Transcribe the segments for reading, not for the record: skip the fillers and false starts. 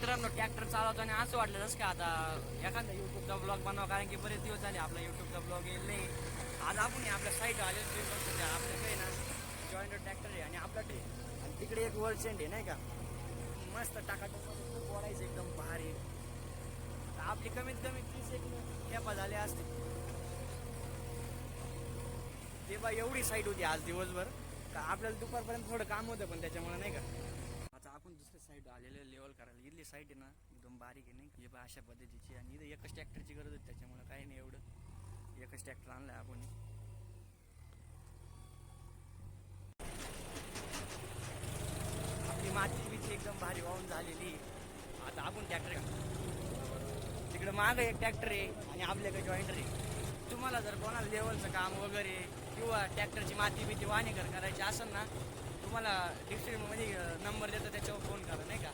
मित्रांनो, ट्रॅक्टर चालवताना असं वाटलं जसं का आता एखादा यूट्यूबचा ब्लॉग बनवा, कारण की बरेच दिवस झाले आपला यूट्यूबचा ब्लॉग येईल नाही. आज आपण आपल्या साईट आले आपल्याकडे ना जॉईंट ट्रॅक्टर आहे आणि आपल्याकडे आणि तिकडे एक वर्ल्ड सेंड आहे नाही का, मस्त टाकाटक बोलायचं एकदम भारी. आता आपली कमीत कमी 30 एक कॅपा झाले असते तेव्हा एवढी साईट होती आज दिवसभर का आपल्याला दुपारपर्यंत थोडं काम होतं, पण त्याच्यामुळे नाही का. आता आपण दुसऱ्या साईड आलेले लेवल करायला. इथली साईड आहे ना एकदम बारीक आहे नाही, हे बा अशा पद्धतीची, आणि इथं एकच ट्रॅक्टरची गरज होती, त्याच्यामुळे काही नाही एवढं, एकच ट्रॅक्टर आणलाय आपण. आपली माती बिती एकदम भारी वाहून झालेली. आता आपण ट्रॅक्टर तिकडे मागं एक ट्रॅक्टर आहे आणि आपल्याकडे जॉईंटर आहे. तुम्हाला जर कोणाला लेवलचं काम वगैरे किंवा ट्रॅक्टरची माती बिती वाहनेकर करायची असेल ना, तुम्हाला डिस्क्रिप्शनमध्ये नंबर देतो, त्याच्यावर फोन करा नाही का.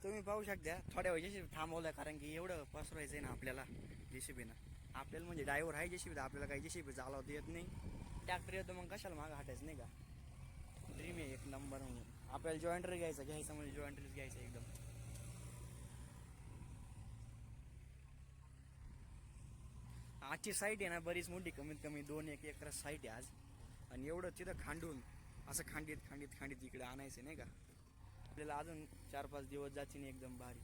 तुम्ही पाहू शकता थोड्या वेळ जेसीबी थांबवलं, कारण की एवढं पसरायचं आहे ना आपल्याला जेसीबीनं. आपल्याला म्हणजे ड्रायव्हर आहे जेसीबी, आपल्याला काही जेसीबी चालवता येत नाही. ट्रॅक्टर येतो मग कशाला मागं हटायचं नाही का. ड्रीम आहे एक नंबर. म्हणून आपल्याला जॉईंटर घ्यायचं म्हणजे जॉईंटरच घ्यायचं एकदम. आजची साईट आहे ना बरीच मोठी, कमीत कमी 2 एकर साईट आहे आज, आणि एवढं तिथं खांडून असं खांडीत खांडीत खांडीत इकडे आणायचं नाही का. आपल्याला अजून 4-5 दिवस जायचे नाही एकदम भारी.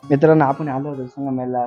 मित्रांनो, आपण आलो होतो संगमेला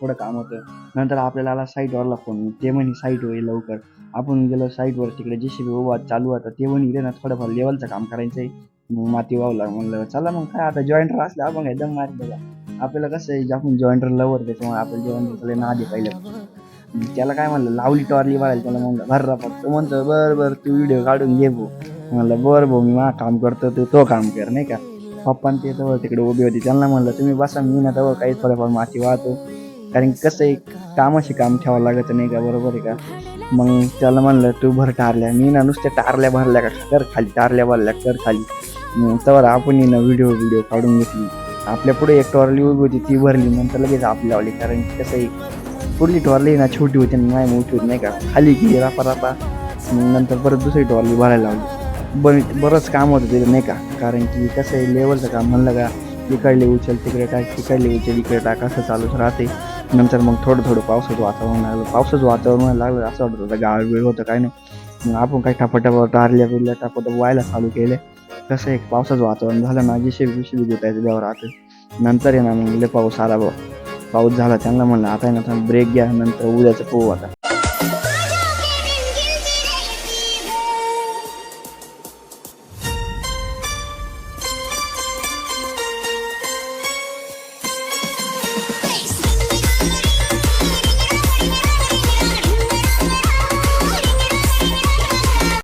थोडं काम होतं. नंतर आपल्याला आला साईटवरला फोन, ते म्हणे साईट होईल लवकर. आपण गेलो साईटवर, तिकडे जेसीबी उभा चालू होता. ते म्हणे इकडे ना थोडंफार लेवलचं काम करायचं आहे, मग माती वावला. म्हणलं चला मग काय आता जॉईंटर असलं आपण काय दम मारी बघा. आपल्याला कसं आहे, आपण जॉईंटर लवर, त्याच्यामुळे आपल्याला जॉईंटर ना आधी पाहिलं. त्याला काय म्हणलं, लावली टॉरली मारायला त्याला. म्हणलं भर्रा फक्त म्हणतो बरं तू व्हिडिओ काढून घे भाऊ. म्हणलं बरं भाऊ, मी मा काम करतो, तो काम कर नाही का. पप्पा ते तेव्हा तिकडे उभी होती, त्यांना म्हणलं तुम्ही बसा, मी ना तेव्हा काही थोडंफार माती वाहतो, कारण कसं आहे कामाशी काम ठेवावं लागत नाही का, बरोबर आहे का. मग त्याला म्हणलं तू भर टारल्या, मी ना नुसत्या टारल्या भरल्या का कर खाली, टारल्या भरल्या कर खाली. तेव्हा आपण ना व्हिडिओ काढून घेतली. आपल्या पुढे एक टॉरली उभी होती, ती भरली. नंतर लगेच आपली लावली, कारण कसं आहे पुढली टॉरली ना छोटी होती नाही मोठी होती नाही का, खाली गेली रापा. मग नंतर परत दुसरी टॉरली भरायला लावली. बरंच काम होतं तिथे नाही का, कारण की कसं आहे लेवलचं काम म्हणलं का इकडले उचल तिकडे टाक, तिकडले उचल इकडे टाक, असं चालूच राहते. नंतर मग थोडं पावसाचं वातावरण लागलं, असं वाटत होतं गाळ वेळ होतं काय नाही. मग आपण काही टापाटापा टारल्या टापाटाप व्हायला चालू केले. कसं एक पावसाचं वातावरण झालं ना, जेसीबी गुतायचं देवा राहतं. नंतर आहे ना मग पाऊस आला, पाऊस झाला. त्यांना म्हणलं आता आहे ना ब्रेक घ्या, नंतर उद्याचं पोहू आता.